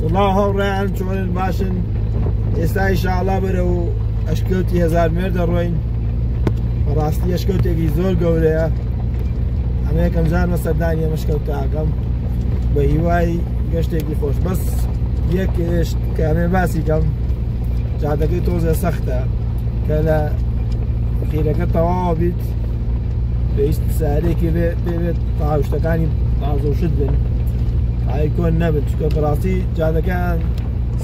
والله هەوڕێیان چۆنن باشن ئێستا ئینشاءڵڵا بەرەو ئەشکەوتی 1000 مێر دەڕۆین بەڕاستی ئەشکەوتێکی زۆر گەورەیە ئەمە یەکەم جارمە سەردانی ئەم ئەشکەوتاکەم بە هیوای گەشتێکی خۆش بەس یەک هێشت کە ئەمێ باسی کەم جادەکەی تۆزە سەختە کە لە خیرەکە تەواو بیت پێویست سارێکی بێت تاوشتەکانی تازۆشت بن ئای کۆن نەبن چکە بەڕاستی جادەکان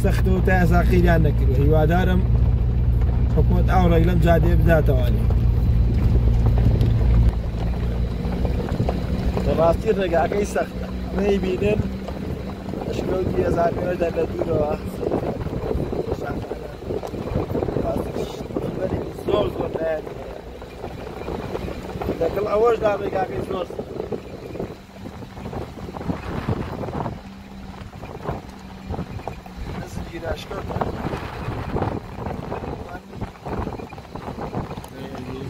سەختەوە تا ئێستا خیریان نەکردووە هیوادارم حکوومەت ئاوڕێک لەم جادێ بداتەوانێ بەڕاستی ڕێگاکەی سەختە ئەمەی بینن ئەشکەوتی 1000 مێر لە دوورەوە زۆر زۆر لەگەڵ ئەوەشدا ڕێگاکەی زۆر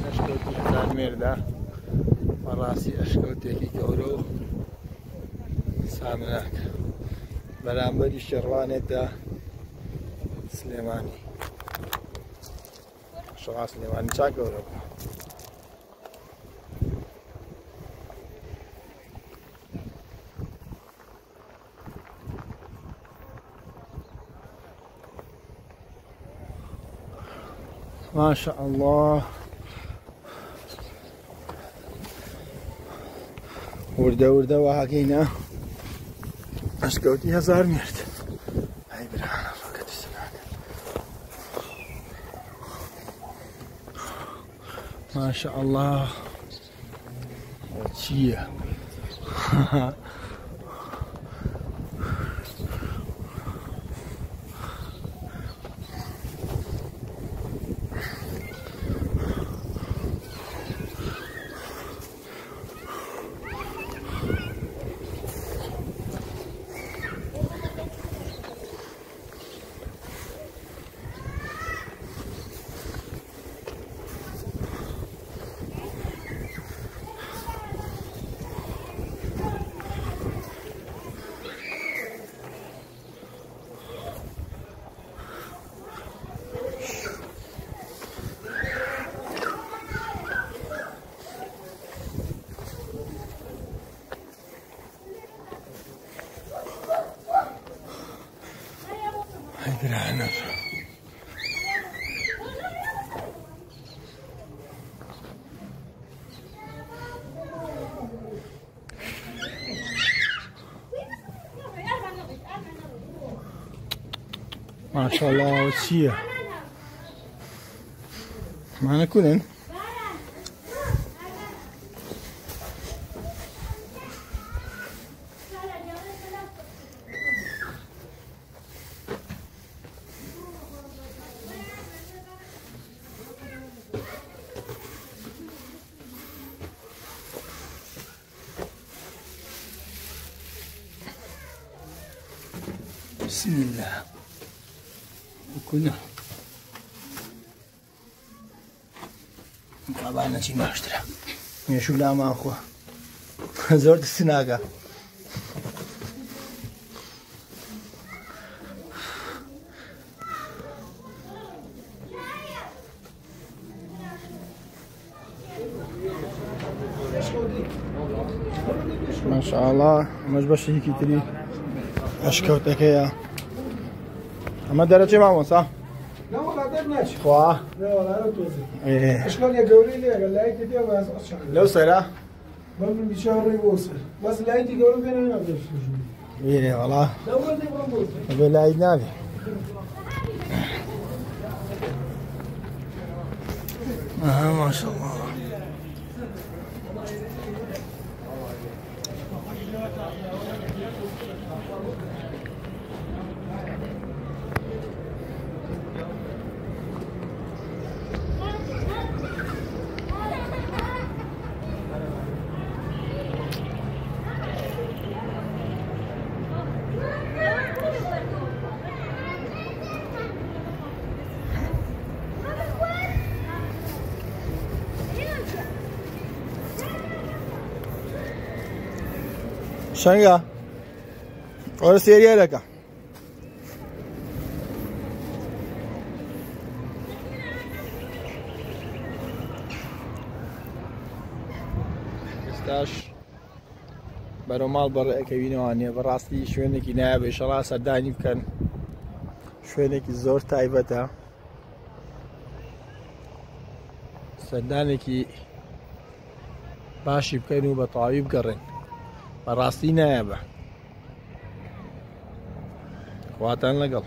ئەشکەوتی 1000 مێردا بەڕاستی ئەشکەوتێکی گەورە و سامناک بەرامبەری شێڕوانێتدا سلێمانی شەوا سلێمانی چاک گەورە بوو ما شاء الله وردە وهاکەینە ئەشکەوتی 1000 مێرد ئەی برانە فەقەتی سناکە ما شاء الله چییە برهنه ما شاء الله وشيه معنا كلن بسم الله وكنا طبعا شي ما اشترى شو لا ما اخوه زرت السناقه ما شاء الله مش بس هيك تري اشكوتك يا اما درجه ما صح لا والله درناش خواه لا والله انا توزي ايه اشكال يا قولي لي قال لا انت دي ما اصلا لو سرا من بشهر يوصل بس لا انت قولي انا ما اقدر ايه والله لا والله دي بروح اقول لا اجنبي ما شاء الله شنقة ولا سيريا لك ئێستاش بەرەو ماڵ بەڕێکەوینەوانێ بەڕاستی شوێنێکی نایە بێشەڵا سەردانی بکەن شوێنێکی زۆر تایبەتە سەردانێکی باشی بکەین و بە تەواوی بگەڕێن بەڕاستی نایە بە خواتان لەگەڵ